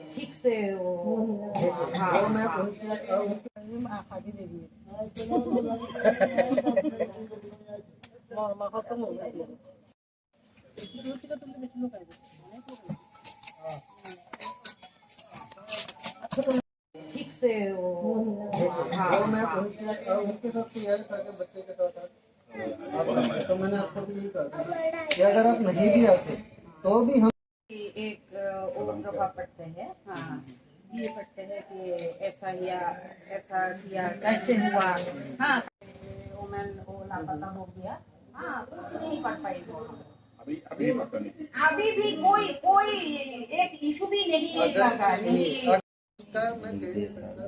ठीक से वो ठीक से वो उनके साथ तो यही था कि बच्चे के साथ तो मैंने आपको भी यही कहा था कि अगर आप नहीं भी आते तो भी हम एक वो प्रभाव पड़ते हैं। हाँ, ये पड़ते हैं कि ऐसा किया कैसे हुआ। हाँ, वुमेन वो लापता हो गया। हाँ, कुछ नहीं कर पाई वो। अभी पता नहीं। अभी भी कोई एक इशू भी नहीं लगा। नहीं उसका मैं कह नहीं सकता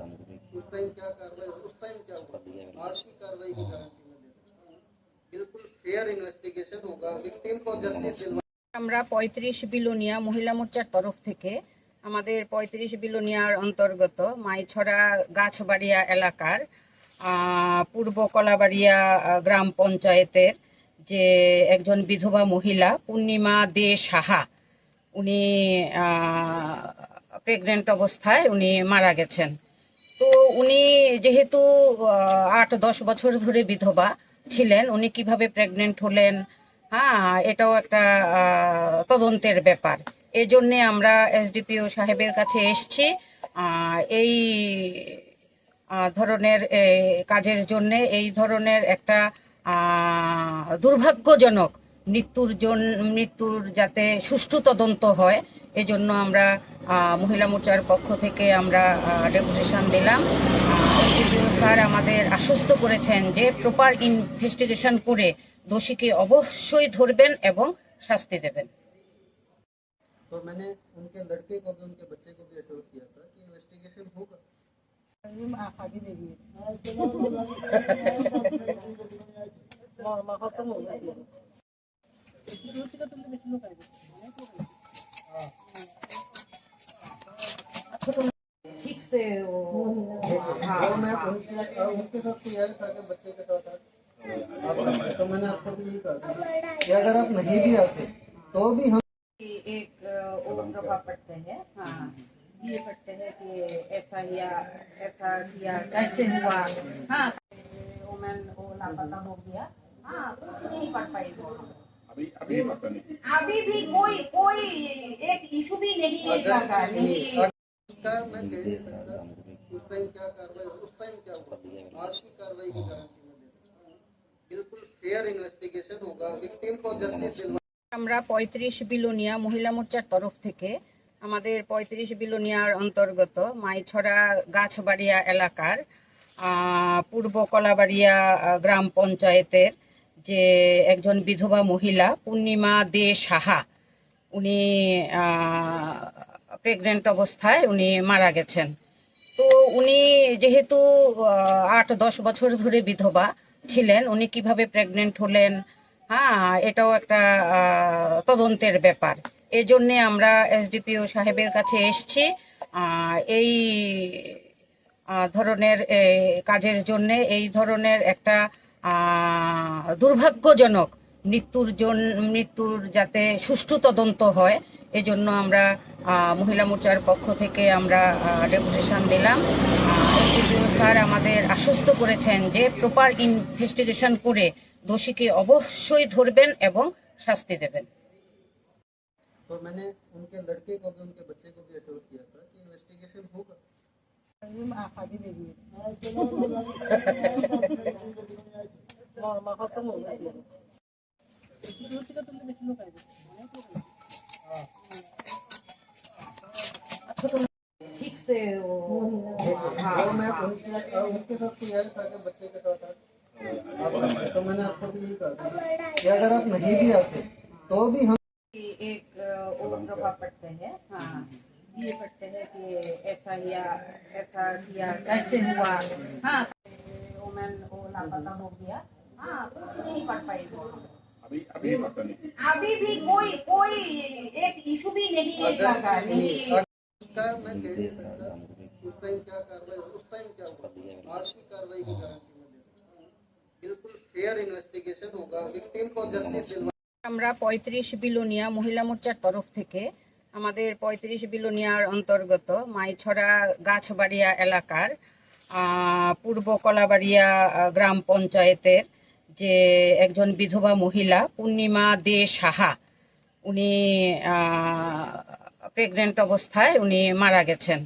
उस टाइम क्या कार्रवाई, उस टाइम क्या हुआ, आज की कार्रवाई की गारंटी मैं दे सकता हूँ। बिल्कुल फेयर इन्वेस्टिगेशन होगा, विक्टिम को जस्टिस दिलवा। আমরা ৩৫ বিলোনিয়া মহিলা মোর্চার তরফ থেকে আমাদের ৩৫ বিলোনিয়ার অন্তর্গত মাইছড়া গাছবাড়িয়া এলাকার পূর্ব কলাবাড়িয়া গ্রাম পঞ্চায়েতের যে একজন বিধবা মহিলা পূর্ণিমা দে সাহা, উনি প্রেগনেন্ট অবস্থায় উনি মারা গেছেন। তো উনি যেহেতু ৮-১০ বছর ধরে বিধবা ছিলেন, উনি কিভাবে প্রেগনেন্ট হলেন, হ্যাঁ, এটাও একটা তদন্তের ব্যাপার। এই জন্যে আমরা এসডিপিও সাহেবের কাছে এসছি এই ধরনের কাজের জন্যে। এই ধরনের একটা দুর্ভাগ্যজনক মৃত্যুর যাতে সুষ্ঠু তদন্ত হয়, এজন্য আমরা মহিলা মোর্চার পক্ষ থেকে আমরা ডেপুটেশন দিলাম। এসডিপিও স্যার আমাদের আশ্বস্ত করেছেন যে প্রপার ইনভেস্টিগেশন করে দোষীকে অবশ্যই ধরবেন এবং শাস্তি দেবেন। तो मैंने उनके लड़के को भी उनके बच्चे को भी एश्योर किया था कि इन्वेस्टिगेशन होगा। ठीक से वो मैं उनके साथ तो यही था कि बच्चे के साथ तो मैंने आपको भी यही कहा था कि अगर आप नहीं भी आते तो भी हम एक वो प्रभाव पड़ते हैं। हाँ, ये पड़ते हैं कि ऐसा किया कैसे हुआ। हाँ, वुमेन वो लापता हो गया। हाँ, कुछ नहीं कर पाई वो। अभी पता नहीं। अभी भी कोई एक इशू भी नहीं लगा। नहीं उसका मैं कह नहीं सकता उस टाइम क्या कार्रवाई, उस टाइम क्या हुआ, आज की कार्रवाई की गारंटी मैं दे सकता हूँ। बिल्कुल फेयर इन्वेस्टिगेशन होगा, विक्टिम को जस्टिस दिलवा। আমরা ৩৫ বিলোনিয়া মহিলা মোর্চার তরফ থেকে আমাদের ৩৫ বিলোনিয়ার অন্তর্গত মাইছড়া গাছবাড়িয়া এলাকার পূর্ব কলাবাড়িয়া গ্রাম পঞ্চায়েতের যে একজন বিধবা মহিলা পূর্ণিমা দে সাহা, উনি প্রেগনেন্ট অবস্থায় উনি মারা গেছেন। তো উনি যেহেতু ৮-১০ বছর ধরে বিধবা ছিলেন, উনি কিভাবে প্রেগনেন্ট হলেন, হ্যাঁ, এটাও একটা তদন্তের ব্যাপার। এই জন্যে আমরা এসডিপিও সাহেবের কাছে এসছি এই ধরনের কাজের জন্যে। এই ধরনের একটা দুর্ভাগ্যজনক মৃত্যুর যাতে সুষ্ঠু তদন্ত হয়, এজন্য আমরা মহিলা মোর্চার পক্ষ থেকে আমরা ডেপুটেশন দিলাম। এসডিপিও স্যার আমাদের আশ্বস্ত করেছেন যে প্রপার ইনভেস্টিগেশন করে দোষীকে অবশ্যই ধরবেন এবং শাস্তি দেবেন। तो मैंने उनके लड़के को भी उनके बच्चे को भी एश्योर किया था कि इन्वेस्टिगेशन होगा। ठीक से वो मैं उनके साथ तो यही था कि बच्चे के साथ तो मैंने आपको भी यही कहा था कि अगर आप नहीं भी आते तो भी हम एक वो प्रभाव पड़ते हैं। हाँ, ये पड़ते हैं कि ऐसा किया कैसे हुआ। हाँ, वुमेन वो लापता हो गया। हाँ, कुछ नहीं कर पाई वो। अभी पता नहीं। अभी भी कोई एक इशू भी नहीं लगा। नहीं उसका मैं कह नहीं सकता उस टाइम क्या कार्रवाई, उस टाइम क्या हुआ, आज की कार्रवाई की गारंटी मैं दे सकता हूँ बिल्कुल फेयर इन्वेस्टिगेशन होगा विक्टिम को जस्टिस दिलवा আমরা 35 বিলোনিয়া মহিলা মোর্চার তরফ থেকে আমাদের 35 বিলোনিয়ার অন্তর্গত মাইছড়া গাছবাড়িয়া এলাকার পূর্ব কলাবাড়িয়া গ্রাম পঞ্চায়েতের যে একজন বিধবা মহিলা পূর্ণিমা দে সাহা, উনি প্রেগনেন্ট অবস্থায় উনি মারা গেছেন।